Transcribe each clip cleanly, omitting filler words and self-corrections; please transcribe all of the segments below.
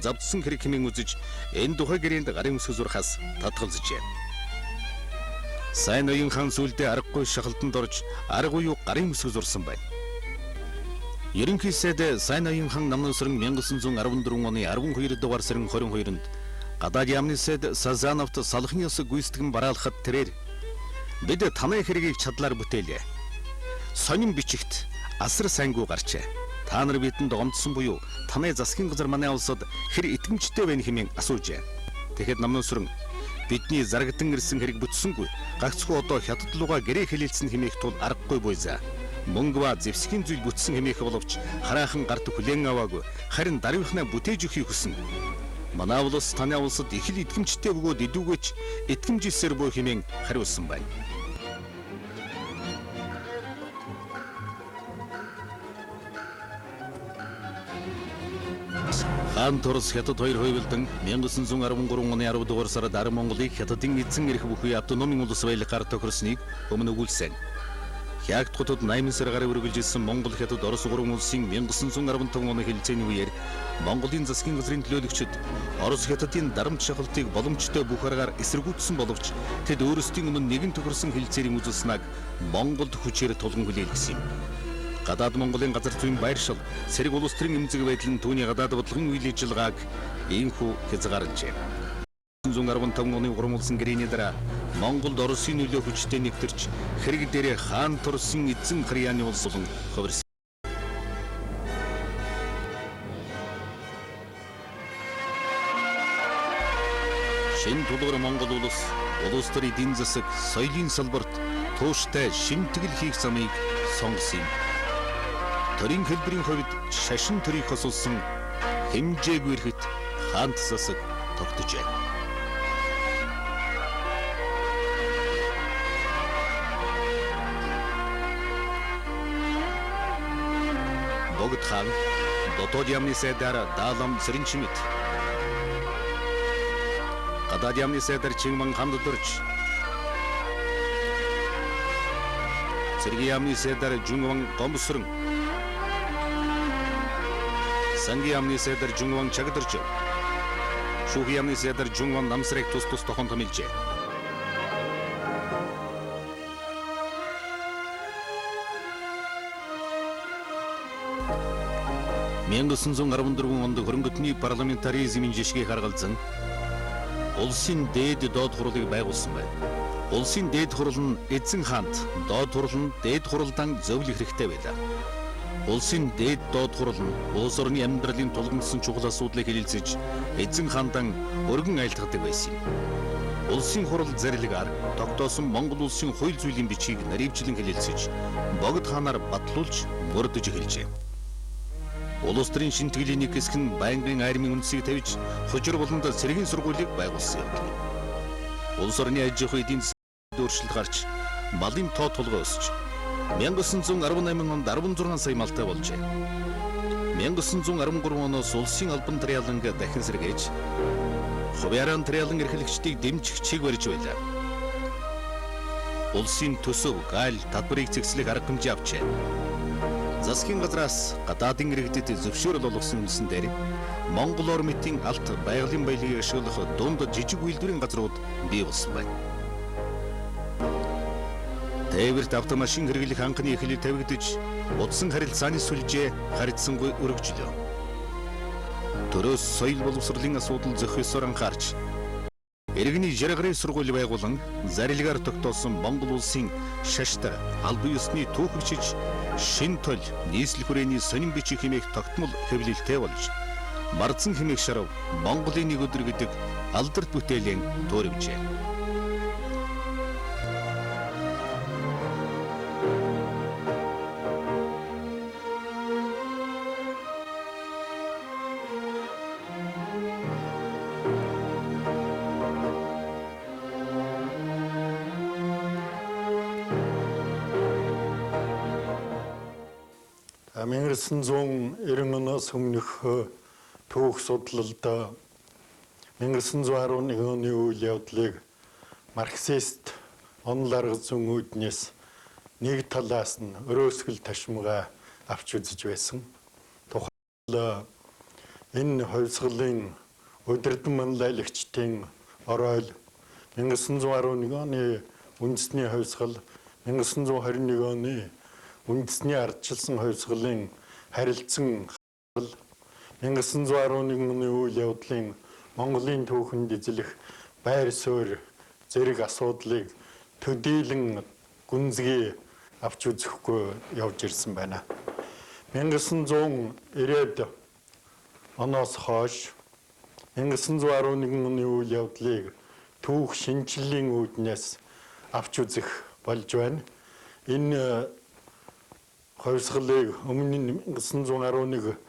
завдсан хэрэг хэмээн үзэж энэ тухай гэрээнд гарын өсгөзурхаас татгалзжээ. Сайн ноён хаан сүлдээ аргагүй шахалтанд орж арга буюу гарын өсгөзурсан байна. Ерөнхий сайд Сайн ноён хаан Намнусран 1914 оны 12 дугаар сарын 22-нд гадаад яамны сайд Сазановт салхын ёс гүйцэтгэн бараалахад тэрээр бид танай хэргийг чадлаар бүтээлээ. Сонин бичигт асар сайнгүй гарчээ. Та нар бидэнд гомдсон буюу танай засгийн газар манай улсад хэр итгэмжтэй байна хэмээн асуужээ. Тэгэхэд Намнусран бидний зарагдан ирсэн хэрэг бүтсэнгүй. Гагцхүү одоо хятад луга гэрээ хэлэлцэн хэмээх тул аргагүй буйзаа. Мөнгө ба зэвсгийн зүйл бүтсэн хэмээх боловч хараахан гарт хүлээн аваагүй. Харин даруйхнаа бүтээж өгөхийг хүснэ. Манай улс таны улсад их л итгэмжтэй бөгөөд идүүгөөч итгэмжилсээр буй хэмээн хариулсан байна. Хаан Торос хятад хоёр хувилдан 1913 оны 10 дугаар сард Арга Монголыг хятадын эзэн эрх бүхий автономийн улс байлгаар тохирсныг өмнө өгүүлсэн. Хягт хотод 8 сар гараа үргэлжилсэн Монгол хятад Орос гурван улсын 1915 оны хэлцээний үеэр Монголын засгийн газрын төлөөлөгчид Орос хятадын дарамт шахалтыг боломжтой бүх аргаар эсэргүүцсэн боловч тэд өөрсдийн өмнө нэгэн тохирсон хэлцээрийн үзүүлснэг Монголд хүчээр тулган хүлээлгэсэн юм. Гадаад Монголын газар зүйн байршил, цэрэг улс төрийн эмзэг байдал нь түүний гадаад бодлогын үйл ажиллагааг ийхүү хязгаарлажээ. 1915 оны гурван гэрээний дараа Монголд Оросын нөлөө хүчтэй нэгтэрч хэрэг дээрээ Хаан Торсын эзэн Харьяаны улс болон хувирсан. Шинэ тулгуур Монгол улс төрийн эдийн засаг, соёлын салбарт тууштай шимтгэл хийх замыг сонгосон юм. Төрийн хэлбэрийн хувьд шашин төрийг хосуулсан хэмжээгүй эрхэт хаант засаг тогтжээ. Богд хаан дотоод яамны сайдаар Даалам Цэрэнчмэд, гадаад яамны сайдаар Чингман хамт дөрж, цэргийн яамны сайдаар Жүнгван Гомсрон, сангийн яамны сайдаар Жүнгван Чагдэрж, шүүхийн яамны сайдаар Жүнгван Намсрыг тус тохон томилжээ. Мянган 1914 онд хөрөнгөтний парламентаризмын жишгийг харгалзан улсын дээд доод хурлыг байгуулсан байна. Улсын дээд хурал нь эзэн хаант, доод хурал нь дээд хуралдан зөвлөх хэрэгтэй байлаа. Улсын дээд доод хурал нь улс орны амьдралын тулгамдсан чухал асуудлыг хэлэлцэж эзэн хаандан өргөн айлтгадаг байсан юм. Улсын хурал зарилгаар тогтоосон Монгол улсын хууль зүйлийн бичгийг наривчлан хэлэлцэж богд хаанаар батлуулж мөрдөж эхэлжээ. Улс төрийн шинтгэлийн нэг хэсэг нь байнгын армийн үндсийг тавьж хужир болонд цэргийн сургуулийг байгуулсан юм. Улс орны аж ахуй эдийн засгийн өөрчлөлт гарч малын тоо тулгай өсч 1918 онд 16 сая малтай болжээ. 1913 оноос улсын албан триаланг дахин сэргээж хувааран триалан эрхлэгчдийг дэмжих чиг барьж байлаа. Улсын төсөв, гайл, татварыг зэгслэх арга хэмжээ авчээ. Засгийн газраас гадаадын иргэдэд зөвшөөрөл олгосон үндсэн дээр Монгол ормитын алт байгалийн баялагийг ашиглах дунд жижиг үйлдвэрийн газрууд бий болсон байна. Тээвэрт автомашин хэрэглэх анхны эхлэл тавигдж, утсан харилцааны сүлжээ харьцангуй өргөжлөө. Төрөөс соёл боловсролын асуудал зохиосоор анхаарч, иргэний жаргарын сургууль байгуулан зарилгаар тогтоосон Монгол улсын шаштай албан ёсны түүхэгчиж шин тол нийслэл хүрээний сонин бичиг хэмээх тогтмол хэвлэлтэй болж Марзан хэмээх шарав Монголын нэг өдөр гэдэг алдарт бүтээлийн туурвжээ. Мингэрсэн 190 оноос өмнөх түүх судлалд 1911 оны үйл явдлыг марксист онол арга зүйн үүднээс нэг талаас нь өрөөсгөл ташмага авч үзэж байсан. Тухайн Энэ хувьсгалын удирдан манлайлагчдын оройл 1911 оны үндэсний хувьсгал 1921 оны үндэсний ардчилсан хувьсгалын харилцан 1911 оны үйл явдлын Монголын түүхэнд эзлэх байр суурь зэрэг асуудлыг төдийлөн гүнзгий авч үзэхгүй явж ирсэн байна. 1990-ад оноос хойш 1911 оны үйл явдлыг түүх шинжиллийн үүднээс авч үзэх болж байна. Энэ хувьсгалыг өмнө 1911-12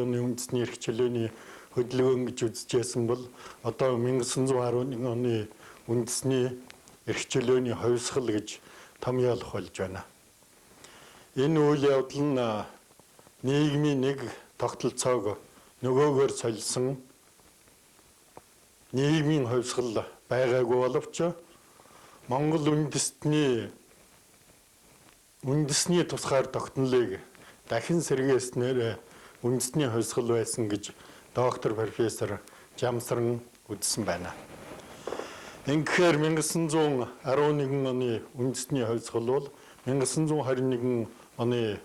оны үндэсний эрх чөлөөний хөдөлгөөн гэж үзэжсэн бол одоо 1911 оны үндэсний эрх чөлөөний хувьсгал гэж томьёолох болж байна. Энэ үйл явдал нь нийгмийн нэг тогтолцоог нөгөөгөөр солисон нийгмийн хувьсгал байгаагүй боловч Монгол үндэстний тусгаар тогтнолыг дахин сэргээснээр үндэсний хувьсгал байсан гэж доктор профессор Жамсран үзсэн байна. Ингэхээр 1911 оны үндэсний хувьсгал бол 1921 оны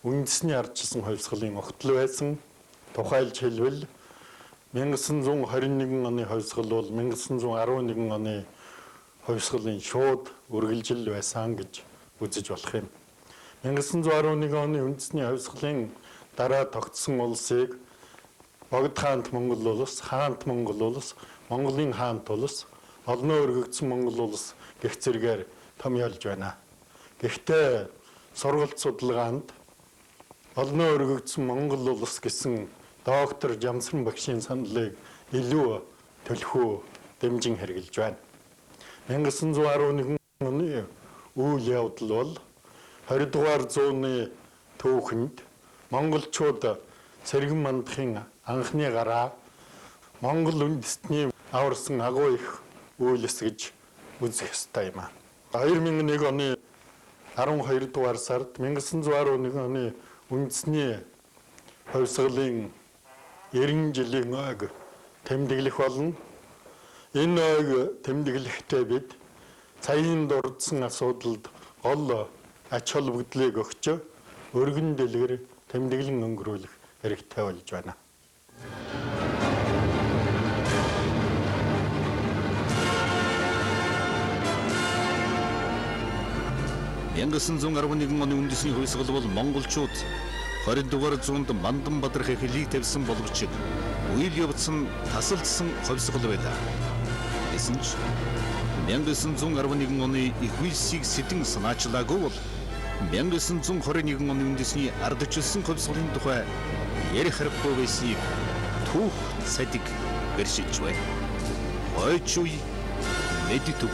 үндэсний ардчилсан хувьсгалын огтл байсан. Тухайлж хэлбэл 1921 оны хувьсгал бол 1911 оны хувьсгалын шууд үргэлжил байсан гэж үзэж болох юм. 1911 оны үндэсний хувьсгалын дараа тогтсон улсыг Богд хаант Монгол улс, хаант Монгол улс, Монголын хаант улс, олноо өргөгдсөн Монгол улс гэх зэргээр томьёолж байна. Гэхдээ сургалт судалгаанд олноо өргөгдсөн Монгол улс гэсэн доктор Жамсран багшийн саналыг илүү төлхөө дэмжин хэрэгжилж байна. 1911 оны үйл явдал бол 20 дугаар зууны түүхэнд монголчууд цэргэн мандахын анхны гараа Монгол үндэстний аварсан агуу их үйлс гэж үзэх ёстой юм. 2001 оны 12 дугаар сард 1911 оны үндэсний хувьсгалын 90 жилийн ойг тэмдэглэх болно. Энэ ойг тэмдэглэхдээ бид цагийн дурдсан асуудалд гол ач холбогдлыг өгч өргөн дэлгэр тэмдэглэн өнгөрүүлэх хэрэгтэй болж байна. Янгасан 111 оны үндэсний хувьсгал бол монголчууд 20 дугаар зуунд Мандан Бадрах эхлэлийг тавьсан боловч үйл явц нь тасалдсан хувьсгал байлаа. Гэсэн ч 1911 оны их үйлсийг сэдэн санаачлаагүй бол 1921 оны үндэсний ардчилсан хувьсгалын тухай ярих хэрэггүй байсныг түүх садик гэршилж байна. Ойч үе мэддэг.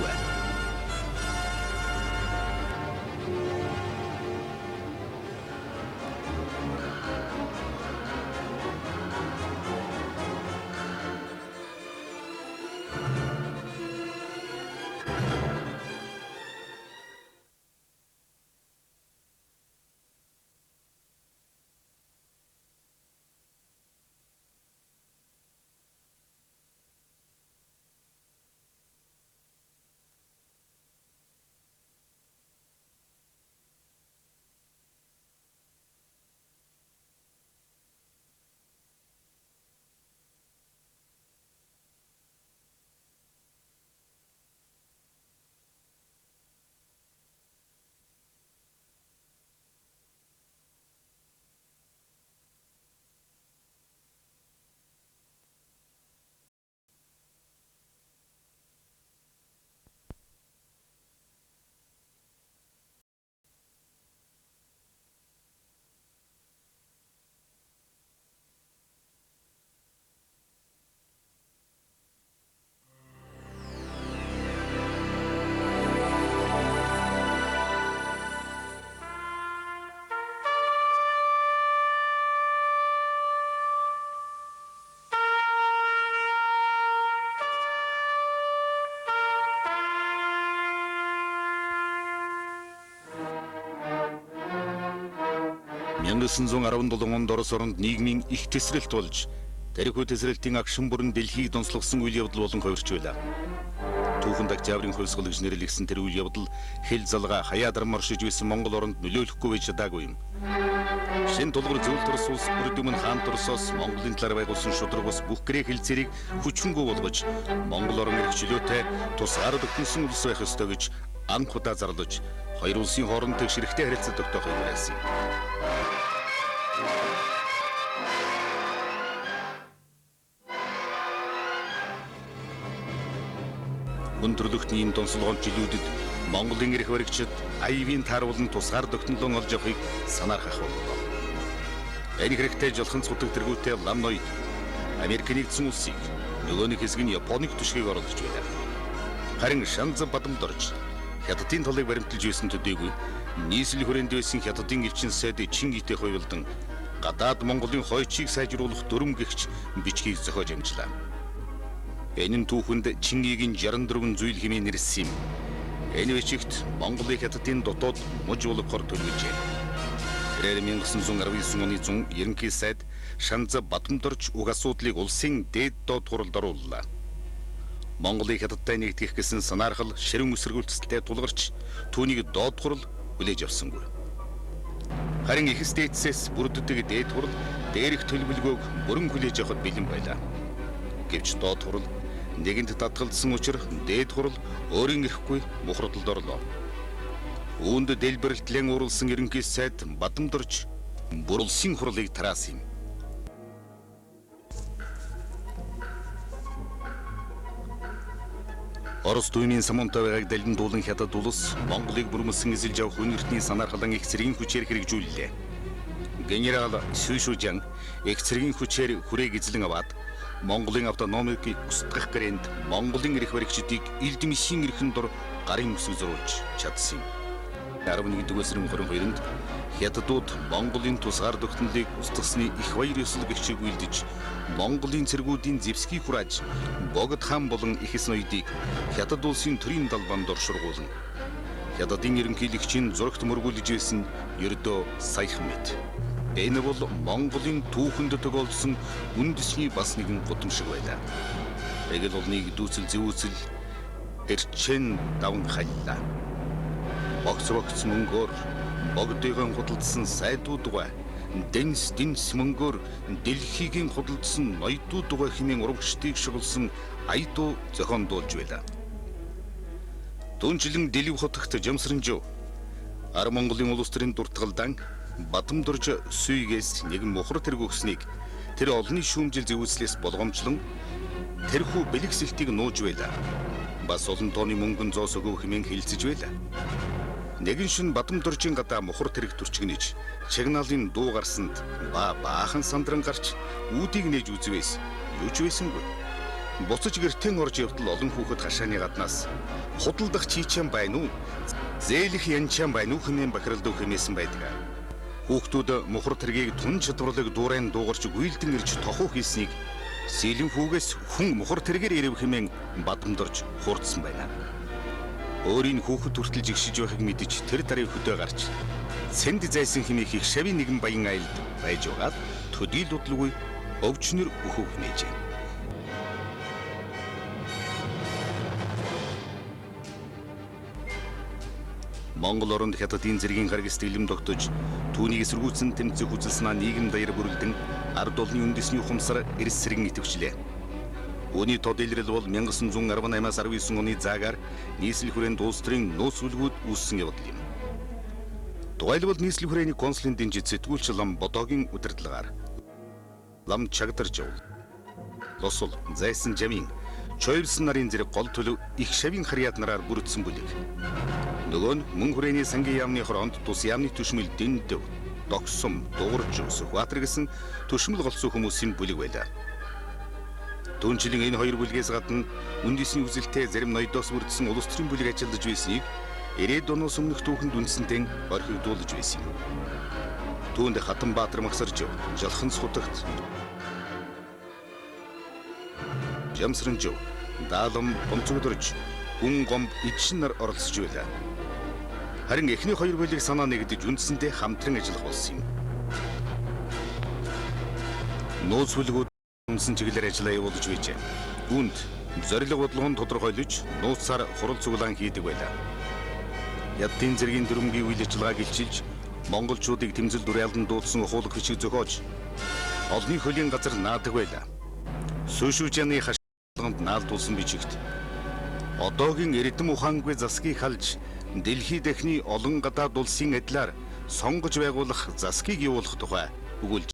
1917 онд Орос оронд нийгмийн их тесрэлт болж тэрхүү тесрэлтийн агшин бүрэн дэлхийг донслогсон үйл явдал болон хувирч байла. Түүхэнд Октябрийн хувьсгал гэж нэрлэгдсэн тэр үйл явдал хэл залгаа хаяа дармаар шиж байсан Монгол оронд нөлөөлөхгүй байж чадаагүй юм. Шин тулгуур зөвлөлт Орос улс бүрд өмнө хаан Оросоос Монголын талаар байгуулсан шудраг бас бүх грек хэлцээрийг хүчрэнгүй болгож Монгол орон ирэх чөлөөтэй тусгаар тогтносон улс байх ёстой гэж анх удаа зарлаж хоёр улсын хооронд тэгш хэрэгтэй харилцаа тогтоохыг уриалсан юм. Өндөрлөгтний энэ донслогоон жилүүдэд Монголын эрх баригчид аюувын тааруулан тусгаар тогтнолон олж авахыг санаархах боллоо. Энэ хэрэгтэй жолхон цутаг тэргүүтэй лам ноёд Америк нэгдсэн улсыг нөгөө нэг хэсэг нь Японыг түшгийг оруулж байлаа. Харин Шанза Бадамдорж Хятадын талыг баримталж байсан төдийгүй нийслэл хүрээнд байсан Хятадын элчин сайд Чингитэй хувилдан гадаад Монголын хойчийг сайжруулах дүрм гэгч бичгийг зохиож амжлаа. Энэ нь түүхэнд Чингигийн 64 зүйл хэмээн нэрссэн юм. Энэ бичигт Монголын Хятадын дотоод муж болгохоор төлөвлөжээ. Тэрээр 1919 оны 100 ерөнхий сайд Шанза Бадамдорж уг асуудлыг улсын дээд доод хуралд орууллаа. Монголыг Хятадтай нэгтгэх гэсэн санаархал ширэн үсрэгүүлцэлтэй тулгарч түүнийг доод хурал хүлээж авсангүй. Харин их стэйцээс бүрддэг дээд хурал дээрх төлөвлөгөөг бүрэн хүлээж авахд бэлэн байлаа. Гэвч доод хурал нэгэнт татгалзсан учраас дээд хурал өөрийн эрэхгүй мухардалд орлоо. Үүнд дэлбэрэлтлэн ууралсан ерөнхий сайд Бадамдорж бүр улсын хурлыг тараасан юм. Орос түмийн самунтай байгааг далин Хятад улс Монголыг бүрмөсөн эзэлж авах үнэртний санаархалан их цэргийн хүчээр хэрэгжүүллээ. Генерал Сюшужан их цэргийн хүчээр хүрээг эзлэн аваад Монголын автономийг устгах гэрээнд Монголын эрх баригчдыг элдмишийн эрхэн дор гарын үсэг зурулж чадсан юм. 11-р сарын 22-нд Хятадууд Монголын тусгаар тогтнолыг устгасны их баяр ёслол гэгчийг үйлдэж Монголын цэргүүдийн зэвсгийг хурааж Богд хаан болон Ихэс ноёдыг Хятад улсын төрийн далбанд оршургуулan Хятадын ерөнхийлөгчийн зурагт мөргүүлж байсан ердөө саяхан мэт. Энэ бол Монголын түүхэнд төгөөлсөн үндэсний бас нэгэн гудамжиг байлаа. Эгэл улныг дүүцэл зэвүүцэл эрчэн даван хайлаа. Богц мөнгөөр богдыгэн худалдсан сайдуудгаа дэнс мөнгөөр дэлхийг худалдсан ноёдуудгаа хэмээн урагчдыг шугалсан аятуу зохион дуулж байлаа. Түнчлэн дэлгэв хотогт Жамсранжуу Ар Монголын улс төрийн дуртгалдан Бадамдорж сүйгээс нэгэн мухар тэрэг өгснийг тэр олонний шүүмжил зэвүүслээс болгоомжлон тэрхүү бэлэгсэлтийг нууж байлаа. Бас олон тооны мөнгөн зоос өгөө хэмээн хэлцэж байлаа. Нэгэн шин Бадамдоржийн гадаа мухар тэрэг төрчгнэж чагнаалын дуу гарсанд баахан сандран гарч үүдийг нээж үзвээс юу ч байсангүй. Буцаж гэртэн орж явтал олон хүүхэд хашааны гаднаас худалдах чийчэн байна уу? Зээлэх янчаан байна уу хэмээн бахиралдуу хэмээсэн байдаг. Хүүхдүүд мухар тэргийг тун чадварлаг дуурайн дуугарч гүйлдэн ирж тохуу хийснийг сэлэн хүүгээс хүн мухар тэргээр ирэв хэмээн Бадамдорж хурдсан байна. Өөрийн хүүхэд хүртэл жигшиж байхыг мэдэж тэр дарыг хөдөө гарч цэнд зайсан хэмээх их шавийн нэгэн баян айлд байж байгаад төдий дудлгүй өвчнөр өөхөв хэмээжээ. Монгол оронд Хятадын зэргийн гараг сэтгэлэм тогтож түүнийг эсэргүүцэн тэмцэх үзэлснаа нийгэм даяар бүрэлдэн ард олны үндэсний ухамсар эрс сэргэн идэвчлээ. Үүний тод илрэл бол 1918-аас 19 оны заагаар нийслэл хүрээнд улс төрийн нууц үлгүүд үүссэн явдал юм. Тухайлбал нийслэл хүрээний консулын дэнжид сэтгүүлч лам Бодогийн удирдлагаар лам Чагдаржов, Лосол, Зайсан Жамин, Чойвсон нарын зэрэг гол төлөв их шавийн харьяат нараар бүрдсэн бүлэг. Нөгөө нь мөн хүрээний сангийн яамны хороонд тус яамны түшмэл Дэндв, Догсом, Дуурж, Сүхбаатар гэсэн түшмэл голцсон хүмүүсийн бүлэг байлаа. Түнчлэн энэ хоёр бүлгээс гадна үндэсний үзэлтэй зарим ноёдоос бүрдсэн улс төрийн бүлэг ажиллаж байсныг 90-ад оноос өмнөх түүхэнд үндсэнтэй орхигдуулж байсан юм. Түүнд Хатанбаатар Магсаржив, Жалханц хотогт Жамсранжив, Даалам, Бомцогдорж, Хүн гомб Ижшин нар оролцож байлаа. Харин эхний хоёр бүлэг санаа нэгдэж үндсэндээ хамтран ажиллах болсон юм. нууц бүлгүүд үнсэн чиглэлээр ажиллаа явуулж байжээ. Үүнд зорилго бодлого нь тодорхойлж нууцаар хурал цуглаан хийдэг байлаа. Ядтын зэргийн дүрмгийн үйл ажиллагааг илчилж монголчуудыг тэмцэл дүрэлэн дуудсан ухуулаг бичиг зохиож олонний хөлийн газар наадаг байлаа. Сүүшүүжаны хашгилганд наалдуулсан бичигт одоогийн Эрдэм ухаангүй засгийг халж дэлхий дахны олон гадаад улсын адилаар сонгож байгуулах засгийг явуулах тухай өгүүлж